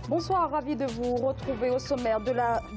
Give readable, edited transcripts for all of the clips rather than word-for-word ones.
Bonsoir, ravi de vous retrouver au sommaire de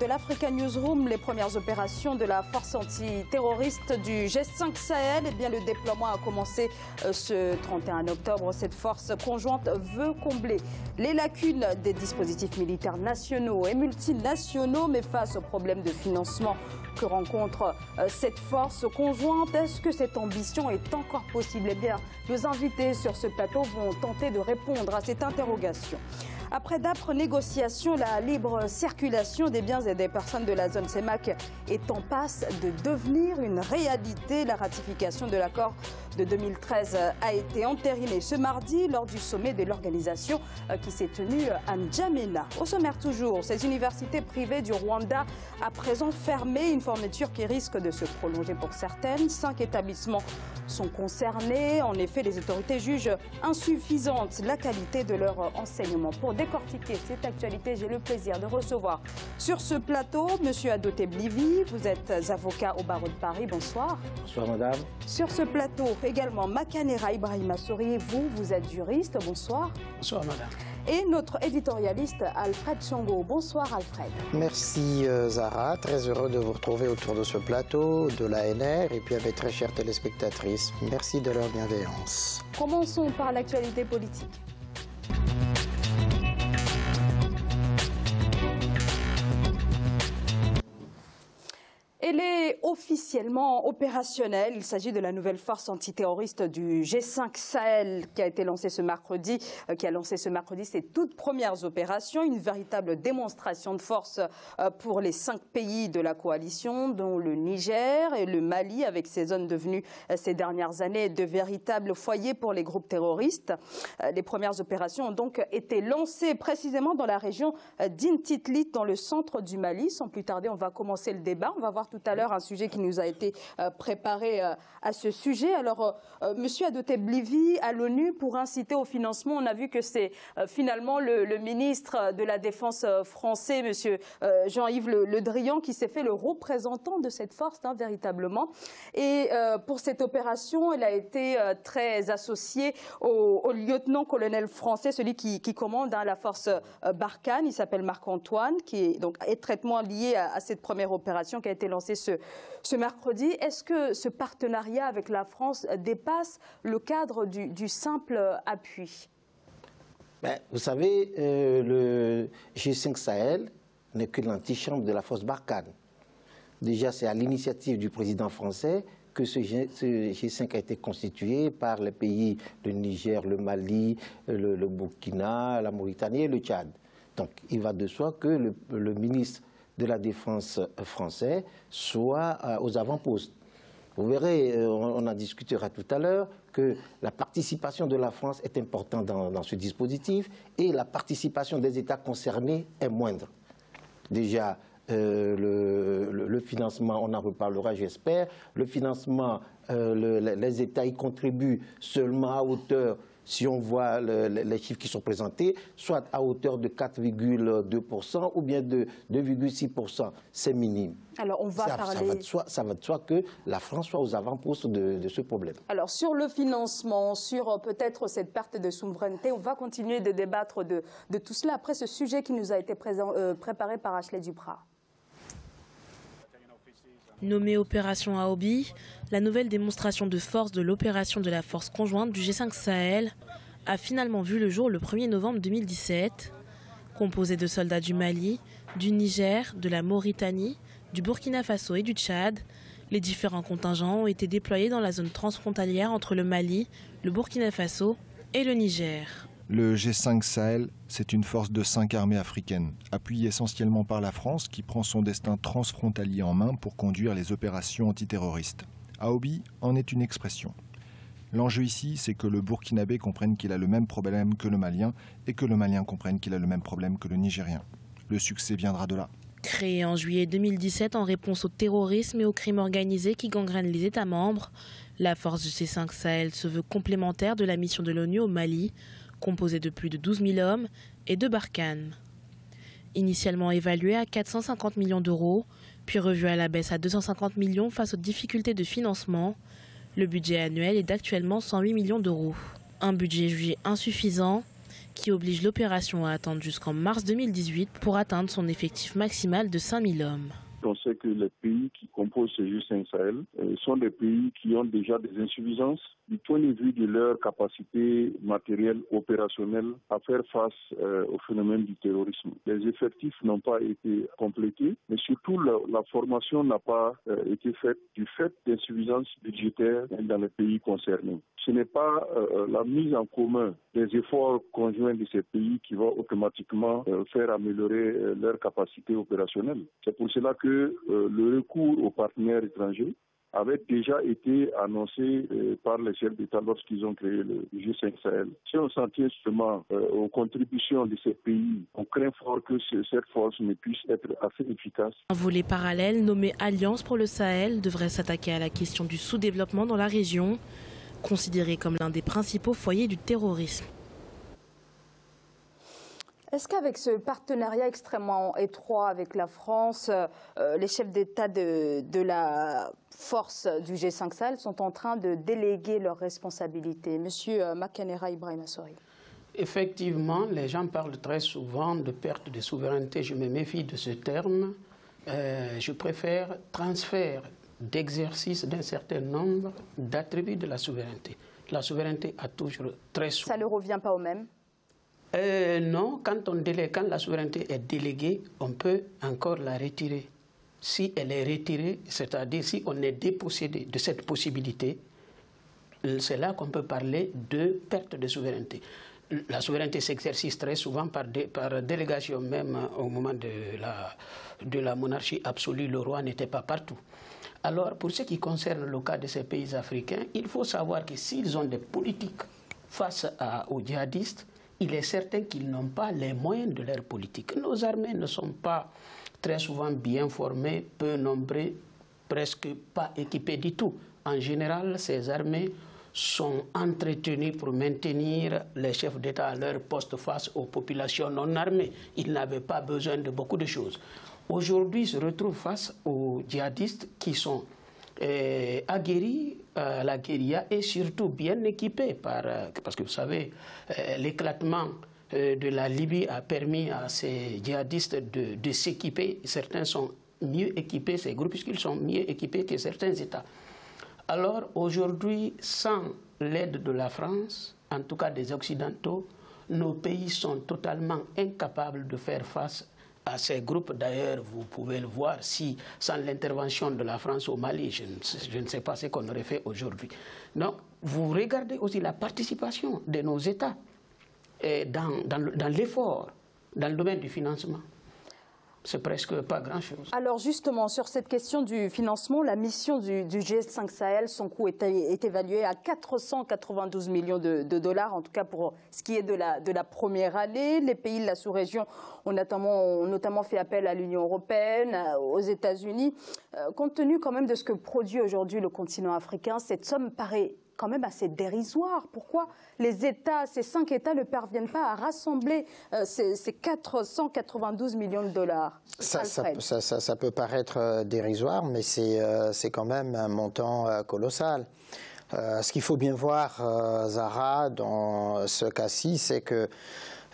l'Africa Newsroom. Les premières opérations de la force antiterroriste du G5 Sahel. Eh bien, le déploiement a commencé ce 31 octobre. Cette force conjointe veut combler les lacunes des dispositifs militaires nationaux et multinationaux, mais face au problème de financement que rencontre cette force conjointe, est-ce que cette ambition est encore possible? Eh bien, nos invités sur ce plateau vont tenter de répondre à cette interrogation. Après d'âpres négociations, la libre circulation des biens et des personnes de la zone CEMAC est en passe de devenir une réalité. La ratification de l'accord de 2013 a été entérinée ce mardi lors du sommet de l'organisation qui s'est tenu à N'Djamena. Au sommaire toujours, ces universités privées du Rwanda à présent fermées, une fermeture qui risque de se prolonger pour certaines. 5 établissements sont concernés. En effet, les autorités jugent insuffisante la qualité de leur enseignement. Pour décortiquer cette actualité, j'ai le plaisir de recevoir sur ce plateau M. Adoté Blivi. Vous êtes avocat au barreau de Paris. Bonsoir. Bonsoir, madame. Sur ce plateau, également Makanera Ibrahima Souri. Vous êtes juriste. Bonsoir. Bonsoir, madame. Et notre éditorialiste Alfred Chongo. Bonsoir, Alfred. Merci, Zara. Très heureux de vous retrouver autour de ce plateau, de l'ANR et puis avec très chères téléspectatrices. Merci de leur bienveillance. Commençons par l'actualité politique. Elle est officiellement opérationnelle. Il s'agit de la nouvelle force antiterroriste du G5 Sahel qui a été lancée ce mercredi, ses toutes premières opérations. Une véritable démonstration de force pour les 5 pays de la coalition, dont le Niger et le Mali, avec ces zones devenues ces dernières années de véritables foyers pour les groupes terroristes. Les premières opérations ont donc été lancées précisément dans la région d'Intitlit, dans le centre du Mali. Sans plus tarder, on va commencer le débat. On va voir tout à l'heure un sujet qui nous a été préparé à ce sujet. Alors, Monsieur Adoté Blivi, à l'ONU, pour inciter au financement, on a vu que c'est finalement le ministre de la Défense français, Monsieur Jean-Yves Le Drian, qui s'est fait le représentant de cette force, véritablement. Et pour cette opération, elle a été très associée au lieutenant-colonel français, celui qui commande la force Barkhane. Il s'appelle Marc-Antoine, qui est donc étroitement lié à cette première opération qui a été lancée ce mercredi. Est-ce que ce partenariat avec la France dépasse le cadre du simple appui? Vous savez, le G5 Sahel n'est que l'antichambre de la force Barkhane. Déjà, c'est à l'initiative du président français que ce G5 a été constitué par les pays, le Niger, le Mali, le Burkina, la Mauritanie et le Tchad. Donc, il va de soi que le ministre de la Défense français soit aux avant-postes. Vous verrez, on en discutera tout à l'heure, que la participation de la France est importante dans ce dispositif et la participation des États concernés est moindre. Déjà, le financement, on en reparlera j'espère, le financement, les États y contribuent seulement à hauteur, si on voit les chiffres qui sont présentés, soit à hauteur de 4,2% ou bien de 2,6%. C'est minime. Alors on va parler... Ça va de soi que la France soit aux avant-postes de ce problème. Alors sur le financement, sur peut-être cette perte de souveraineté, on va continuer de débattre de tout cela après ce sujet qui nous a été préparé par Ashley Duprat. Nommée opération Aobi, la nouvelle démonstration de force de l'opération de la force conjointe du G5 Sahel a finalement vu le jour le 1er novembre 2017. Composée de soldats du Mali, du Niger, de la Mauritanie, du Burkina Faso et du Tchad, les différents contingents ont été déployés dans la zone transfrontalière entre le Mali, le Burkina Faso et le Niger. Le G5 Sahel, c'est une force de 5 armées africaines, appuyée essentiellement par la France qui prend son destin transfrontalier en main pour conduire les opérations antiterroristes. Aobi en est une expression. L'enjeu ici, c'est que le Burkinabé comprenne qu'il a le même problème que le Malien et que le Malien comprenne qu'il a le même problème que le Nigérien. Le succès viendra de là. Créée en juillet 2017 en réponse au terrorisme et au crime organisé qui gangrènent les États membres, la force du G5 Sahel se veut complémentaire de la mission de l'ONU au Mali, composée de plus de 12 000 hommes et de Barkhane. Initialement évaluée à 450 millions d'euros, puis revue à la baisse à 250 millions face aux difficultés de financement, le budget annuel est d'actuellement 108 millions d'euros. Un budget jugé insuffisant qui oblige l'opération à attendre jusqu'en mars 2018 pour atteindre son effectif maximal de 5000 hommes. On sait que les pays qui composent ce G5 Sahel sont des pays qui ont déjà des insuffisances du point de vue de leur capacité matérielle opérationnelle à faire face au phénomène du terrorisme. Les effectifs n'ont pas été complétés, mais surtout la formation n'a pas été faite du fait d'insuffisances budgétaires dans les pays concernés. Ce n'est pas la mise en commun des efforts conjoints de ces pays qui va automatiquement faire améliorer leur capacité opérationnelle. C'est pour cela que le recours aux partenaires étrangers avait déjà été annoncé par les chefs d'État lorsqu'ils ont créé le G5 Sahel. Si on s'en tient justement aux contributions de ces pays, on craint fort que cette force ne puisse être assez efficace. Un volet parallèle nommé Alliance pour le Sahel devrait s'attaquer à la question du sous-développement dans la région, considéré comme l'un des principaux foyers du terrorisme. Est-ce qu'avec ce partenariat extrêmement étroit avec la France, les chefs d'État de la force du G5 Sahel sont en train de déléguer leurs responsabilités? Monsieur Makanera Ibrahima Sori. Effectivement, les gens parlent très souvent de perte de souveraineté. Je me méfie de ce terme. Je préfère transfert d'exercice d'un certain nombre d'attributs de la souveraineté. La souveraineté a toujours très souvent... Ça ne revient pas au même? Non, quand la souveraineté est déléguée, on peut encore la retirer. Si elle est retirée, c'est-à-dire si on est dépossédé de cette possibilité, c'est là qu'on peut parler de perte de souveraineté. La souveraineté s'exerce très souvent par délégation, même au moment de la monarchie absolue, le roi n'était pas partout. Alors, pour ce qui concerne le cas de ces pays africains, il faut savoir que s'ils ont des politiques face aux djihadistes, il est certain qu'ils n'ont pas les moyens de leur politique. Nos armées ne sont pas très souvent bien formées, peu nombreuses, presque pas équipées du tout. En général, ces armées sont entretenues pour maintenir les chefs d'État à leur poste face aux populations non armées. Ils n'avaient pas besoin de beaucoup de choses. Aujourd'hui, ils se retrouvent face aux djihadistes qui sont aguerris à la guérilla et surtout bien équipés parce que vous savez, l'éclatement de la Libye a permis à ces djihadistes de s'équiper. Certains sont mieux équipés, ces groupuscules sont mieux équipés que certains États. Alors aujourd'hui, sans l'aide de la France, en tout cas des Occidentaux, nos pays sont totalement incapables de faire face à ces groupes. D'ailleurs, vous pouvez le voir, si sans l'intervention de la France au Mali, je ne sais pas ce qu'on aurait fait aujourd'hui. Donc, vous regardez aussi la participation de nos États dans l'effort, dans le domaine du financement. C'est presque pas grand-chose. Alors justement, sur cette question du financement, la mission du G5 Sahel, son coût est évalué à 492 millions de dollars, en tout cas pour ce qui est de la première année. Les pays de la sous-région ont notamment fait appel à l'Union européenne, aux États-Unis. Compte tenu quand même de ce que produit aujourd'hui le continent africain, cette somme paraît quand même assez dérisoire. Pourquoi ces 5 États ne parviennent pas à rassembler ces 492 millions de dollars? Ça peut paraître dérisoire, mais c'est quand même un montant colossal. Ce qu'il faut bien voir, Zahra, dans ce cas-ci, c'est que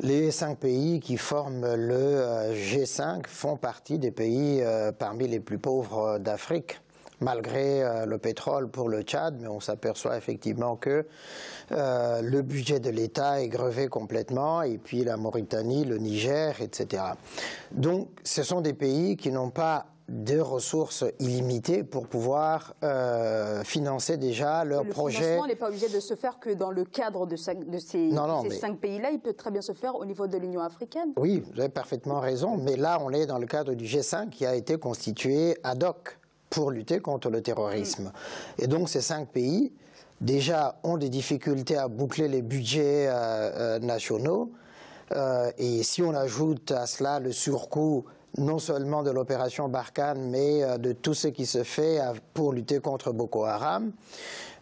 les 5 pays qui forment le G5 font partie des pays parmi les plus pauvres d'Afrique. Malgré le pétrole pour le Tchad, mais on s'aperçoit effectivement que le budget de l'État est grevé complètement, et puis la Mauritanie, le Niger, etc. Donc ce sont des pays qui n'ont pas de ressources illimitées pour pouvoir financer déjà leurs projets. Le financement n'est pas obligé de se faire que dans le cadre de ces 5 pays-là, il peut très bien se faire au niveau de l'Union africaine. Oui, vous avez parfaitement raison, mais là on est dans le cadre du G5 qui a été constitué ad hoc pour lutter contre le terrorisme. Et donc ces 5 pays, déjà, ont des difficultés à boucler les budgets nationaux. Et si on ajoute à cela le surcoût, non seulement de l'opération Barkhane, mais de tout ce qui se fait pour lutter contre Boko Haram,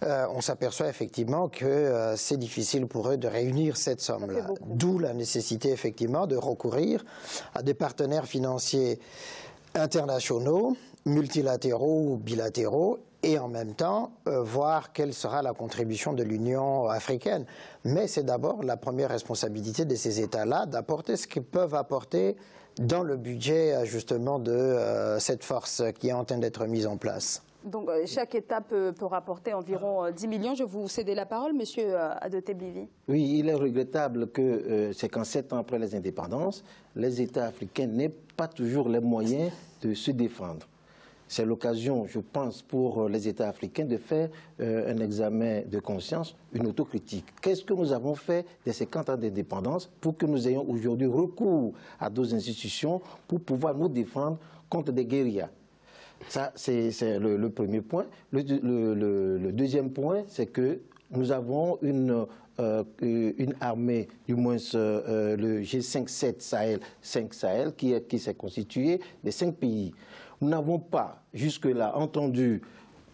on s'aperçoit effectivement que c'est difficile pour eux de réunir cette somme-là. D'où la nécessité effectivement de recourir à des partenaires financiers internationaux, multilatéraux ou bilatéraux, et en même temps voir quelle sera la contribution de l'Union africaine. Mais c'est d'abord la première responsabilité de ces États-là d'apporter ce qu'ils peuvent apporter dans le budget justement de cette force qui est en train d'être mise en place. Donc chaque État peut rapporter environ 10 millions. Je vais vous céder la parole, Monsieur Adoté Bivi. Oui, il est regrettable que c'est qu'en 7 ans après les indépendances, les États africains n'aient pas toujours les moyens de se défendre. C'est l'occasion, je pense, pour les États africains de faire un examen de conscience, une autocritique. Qu'est-ce que nous avons fait de ces 40 ans d'indépendance pour que nous ayons aujourd'hui recours à nos institutions pour pouvoir nous défendre contre des guérillas? Ça, c'est le premier point. Le deuxième point, c'est que nous avons une armée, du moins le G5-7 Sahel, 5 Sahel, qui s'est constitué de 5 pays. Nous n'avons pas, jusque-là, entendu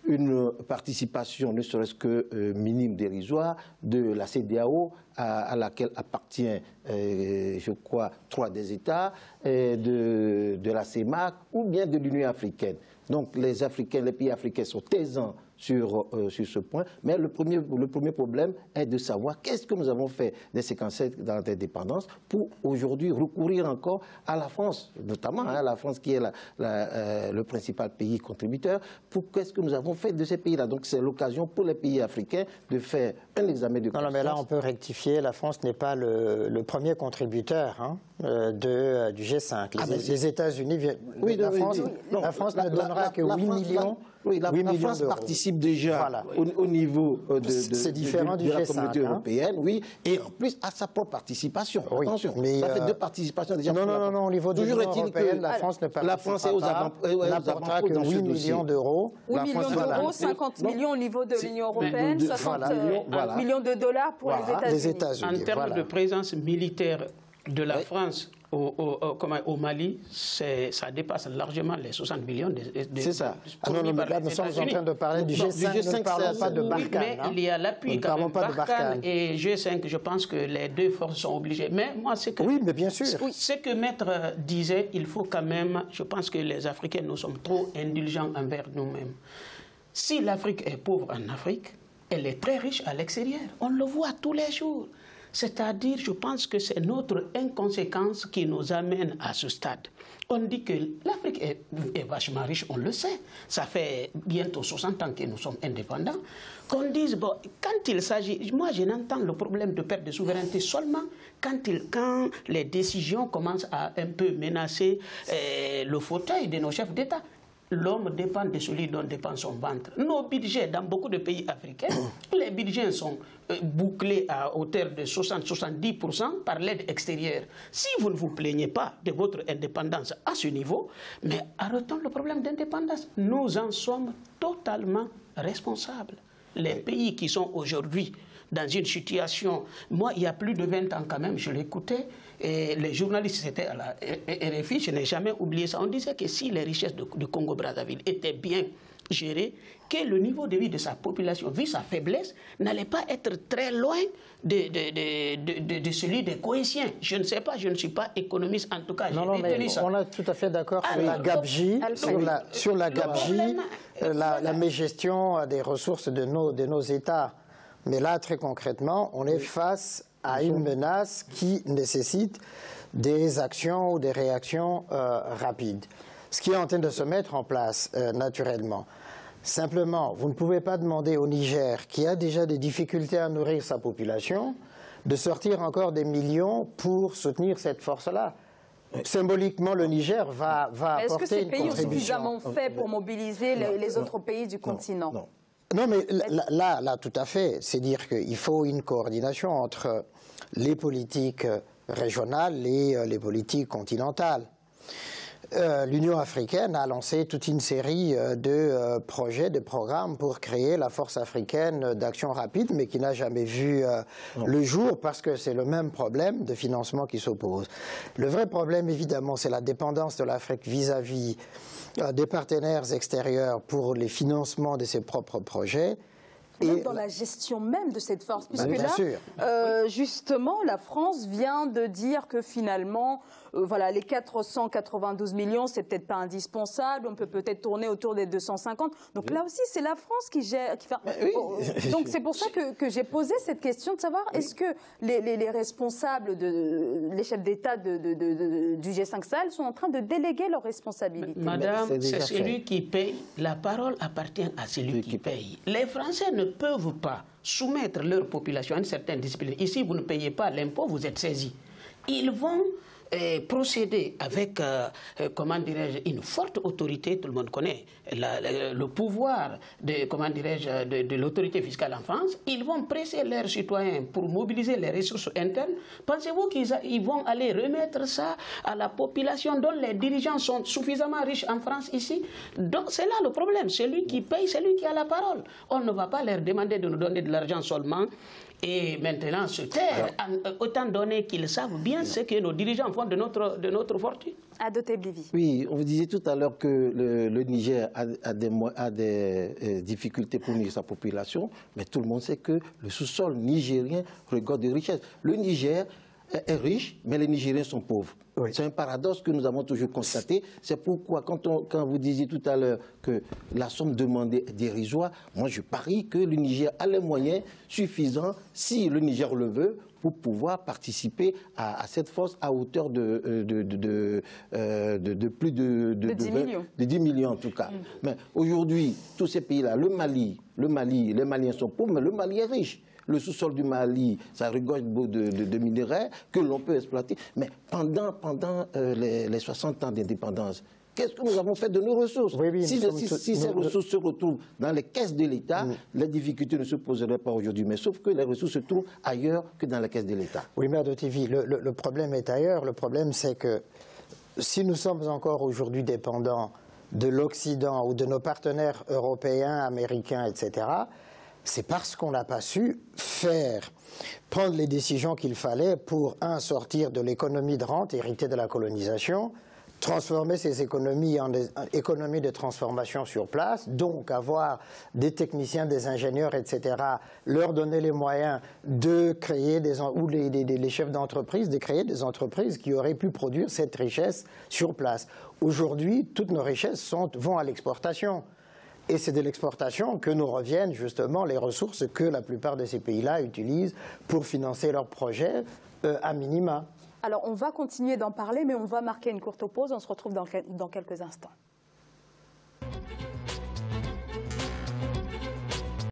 une participation, ne serait-ce que minime, dérisoire, de la CEDEAO, à laquelle appartient, je crois, 3 des États, de la CEMAC ou bien de l'Union africaine. Donc les pays africains sont taisants sur ce point, mais le premier problème est de savoir qu'est-ce que nous avons fait des 57 dans l'indépendance pour aujourd'hui recourir encore à la France, notamment la France qui est le principal pays contributeur, pour qu'est-ce que nous avons fait de ces pays-là. Donc c'est l'occasion pour les pays africains de faire un examen de conscience. Non, mais là on peut rectifier, la France n'est pas le premier contributeur du G5. Les États-Unis, la France ne donnera que 8 millions. Oui, la France participe déjà au niveau de la communauté européenne, oui, et en plus à sa propre participation. Oui, attention, mais ça fait 2 participations déjà. Non, au niveau de l'Union européenne, la France ne participera pas, n'apportera que 8 millions d'euros. 8 millions d'euros, 50 millions au niveau de l'Union européenne, 60 millions de dollars pour les États-Unis. En termes de présence militaire de la France au Mali, ça dépasse largement les 60 millions c'est ça. Non, mais là, nous sommes en train de parler du G5, nous ne parlons pas de Barkhane. Mais il y a l'appui quand même. Barkhane et G5, je pense que les deux forces sont obligées. Mais moi, c'est que... Oui, mais bien sûr. Ce que Maître disait, il faut quand même... Je pense que les Africains, nous sommes trop indulgents envers nous-mêmes. Si l'Afrique est pauvre en Afrique, elle est très riche à l'extérieur. On le voit tous les jours. C'est-à-dire, je pense que c'est notre inconséquence qui nous amène à ce stade. On dit que l'Afrique est vachement riche, on le sait. Ça fait bientôt 60 ans que nous sommes indépendants. Qu'on dise, bon, quand il s'agit... Moi, je n'entends le problème de perte de souveraineté seulement quand les décisions commencent à un peu menacer le fauteuil de nos chefs d'État. L'homme dépend de celui dont dépend son ventre. Nos budgets, dans beaucoup de pays africains, les budgets sont bouclés à hauteur de 60-70% par l'aide extérieure. Si vous ne vous plaignez pas de votre indépendance à ce niveau, mais arrêtons le problème d'indépendance. Nous en sommes totalement responsables. Les pays qui sont aujourd'hui dans une situation... Moi, il y a plus de 20 ans quand même, je l'écoutais, et les journalistes étaient à la RFI, je n'ai jamais oublié ça. On disait que si les richesses du Congo-Brazzaville étaient bien gérées, que le niveau de vie de sa population, vu sa faiblesse, n'allait pas être très loin de celui des Coïtiens. Je ne sais pas, je ne suis pas économiste, en tout cas. Non, mais on est tout à fait d'accord sur la gabegie, sur la gabegie, la mégestion des ressources de nos États. Mais là, très concrètement, on est face à une menace qui nécessite des actions ou des réactions rapides. Ce qui est en train de se mettre en place naturellement. Simplement, vous ne pouvez pas demander au Niger, qui a déjà des difficultés à nourrir sa population, de sortir encore des millions pour soutenir cette force-là. Symboliquement, le Niger va apporter une contribution. Est-ce que ces pays ont suffisamment fait pour mobiliser les autres pays du continent? Non, mais là, tout à fait. C'est dire qu'il faut une coordination entre les politiques régionales et les politiques continentales. L'Union africaine a lancé toute une série de projets, de programmes pour créer la force africaine d'action rapide, mais qui n'a jamais vu le jour parce que c'est le même problème de financement qui s'oppose. Le vrai problème, évidemment, c'est la dépendance de l'Afrique vis-à-vis des partenaires extérieurs pour les financements de ses propres projets. Même dans la gestion même de cette force, puisque bien là, sûr. justement, la France vient de dire que finalement, voilà, les 492 millions, c'est peut-être pas indispensable, on peut peut-être tourner autour des 250. Donc là aussi, c'est la France qui gère. Donc c'est pour ça que j'ai posé cette question de savoir est-ce que les responsables, les chefs d'État du G5 Sahel sont en train de déléguer leurs responsabilités. Madame, c'est celui qui paye. La parole appartient à celui qui paye. Les Français ne peuvent pas soumettre leur population à une certaine discipline. Ici, vous ne payez pas l'impôt, vous êtes saisi. Ils vont procéder avec, comment dirais-je, une forte autorité, tout le monde connaît le pouvoir de l'autorité fiscale en France. Ils vont presser leurs citoyens pour mobiliser les ressources internes. Pensez-vous qu'ils vont aller remettre ça à la population dont les dirigeants sont suffisamment riches en France ici? Donc c'est là le problème. Celui qui paye, c'est lui qui a la parole. On ne va pas leur demander de nous donner de l'argent seulement et maintenant se taire, autant donné qu'ils savent bien ce que nos dirigeants font de notre fortune. Adoté Blivi. Oui, on vous disait tout à l'heure que le Niger a des difficultés pour nourrir sa population, mais tout le monde sait que le sous-sol nigérien regorge de richesses. Le Niger est riche, mais les Nigériens sont pauvres. Oui. C'est un paradoxe que nous avons toujours constaté. C'est pourquoi, quand vous disiez tout à l'heure que la somme demandée est dérisoire, moi je parie que le Niger a les moyens suffisants, si le Niger le veut, pour pouvoir participer à cette force à hauteur de plus de 10 millions en tout cas. Mais aujourd'hui, tous ces pays-là, le Mali, les Maliens sont pauvres, mais le Mali est riche. Le sous-sol du Mali, ça regorge de minerais que l'on peut exploiter. Mais pendant les 60 ans d'indépendance, qu'est-ce que nous avons fait de nos ressources? Si ces ressources se retrouvent dans les caisses de l'État, les difficultés ne se poseraient pas aujourd'hui. Mais sauf que les ressources se trouvent ailleurs que dans les caisses de l'État. Oui, mais Adotivi, le problème est ailleurs. Le problème, c'est que si nous sommes encore aujourd'hui dépendants de l'Occident ou de nos partenaires européens, américains, etc., c'est parce qu'on n'a pas su prendre les décisions qu'il fallait pour, sortir de l'économie de rente héritée de la colonisation, transformer ces économies en économies de transformation sur place, donc avoir des techniciens, des ingénieurs, etc., leur donner les moyens de créer ou les chefs d'entreprise, de créer des entreprises qui auraient pu produire cette richesse sur place. Aujourd'hui, toutes nos richesses vont à l'exportation. Et c'est de l'exportation que nous reviennent justement les ressources que la plupart de ces pays-là utilisent pour financer leurs projets à minima. Alors on va continuer d'en parler, mais on va marquer une courte pause. On se retrouve dans quelques instants.